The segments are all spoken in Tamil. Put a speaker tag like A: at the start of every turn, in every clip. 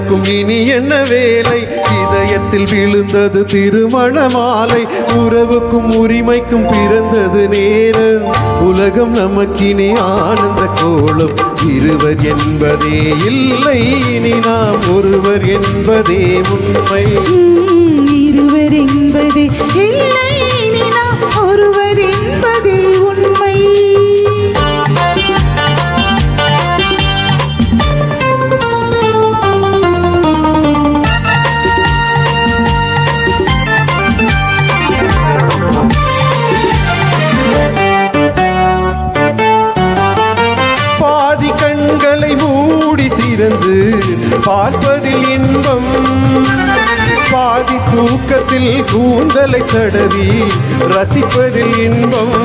A: பகலுக்கும் இனி என்ன வேலை? இதயத்தில் விழுந்தது திருமண மாலை. உறவுக்கும் உரிமைக்கும் பிறந்தது நேரம். உலகம் நமக்கினி ஆனந்த கோலம். இருவர் என்பதே இல்லை, இனி நாம் ஒருவர் என்பதே உண்மை.
B: இருவர் என்பதே இல்லை, இனி நாம் ஒருவர் என்பதே உண்மை.
A: பாதி கண்களை மூடி திறந்து பார்ப்பதில் இன்பம். பாதி தூக்கத்தில் கூந்தலை தடவி ரசிப்பதில் இன்பம்.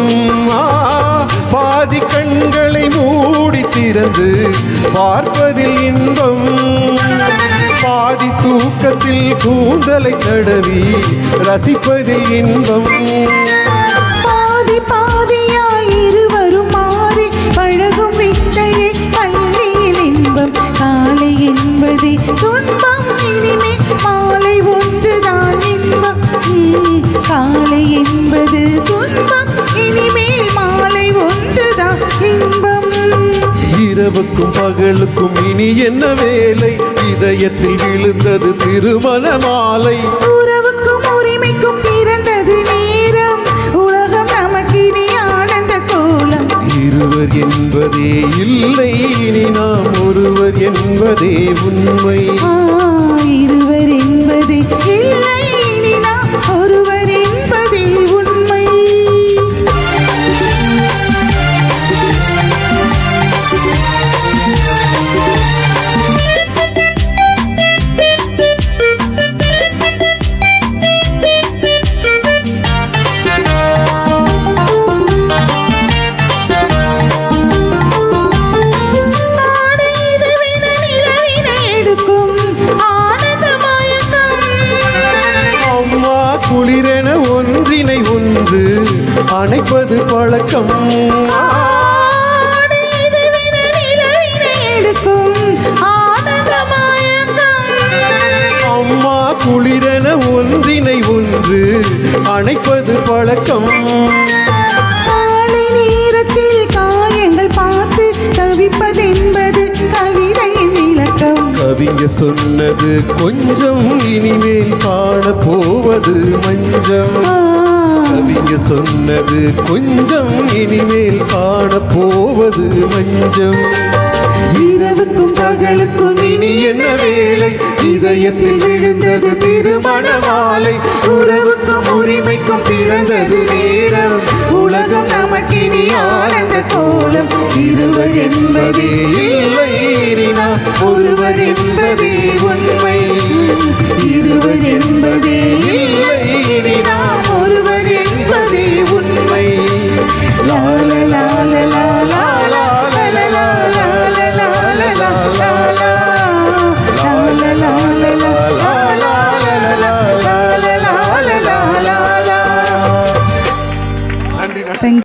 A: பாதி கண்களை மூடி திறந்து பார்ப்பதில் இன்பம். பாதி தூக்கத்தில் கூந்தலை தடவி ரசிப்பதில் இன்பம்.
B: பாதி பாதியாய் இருவரும் மாறி பழகும் வித்தையை பள்ளியில் இன்பம். காலை என்பதே துன்பம், இனிமே மாலை ஒன்றுதான் இன்பம். காலை என்பது துன்பம், இனிமேல் மாலை ஒன்றுதான் இன்பம்.
A: இரவுக்கும் பகலுக்கும் இனி என்ன வேலை? இதயத்தில் விழுந்தது திருமண மாலை.
B: உறவுக்கும் உரிமைக்கும் பிறந்தது நேரம். உலகம் நமக்கினி ஆனந்த கோலம்.
A: இருவர் என்பதே இல்லை, இனி நாம் ஒருவர் என்பதே உண்மை.
B: இருவர் என்பதே இல்லை, இனி நாம் ஒருவர் என்பதே உண்மை.
A: குளிரென ஒன்றினை ஒன்று அணைப்பது பழக்கம். அம்மா குளிரென ஒன்றினை ஒன்று அணைப்பது பழக்கம்.
B: காலை நேரத்தில் காயங்கள் பார்த்து தவிப்பதென்பது கவிதையின் விளக்கம்.
A: கவிங்க சொன்னது கொஞ்சம், இனிமேல் காண போவது மஞ்சம். கவிங்க சொன்னது கொஞ்சம், இனிமேல் காண போவது மஞ்சம். இரவுக்கும் பகலுக்கும் இனி என்ன வேலை? இதயத்தில் விழுந்தது திருமண மாலை. உறவுக்கும் உரிமைக்கும் பிறந்தது நேரம். உலகம் நமக்கினி ஆனந்த கோலம். இருவர் என்பதே இல்லை, இனி நாம் ஒருவர் என்பதே உண்மை. இருவர் என்பதே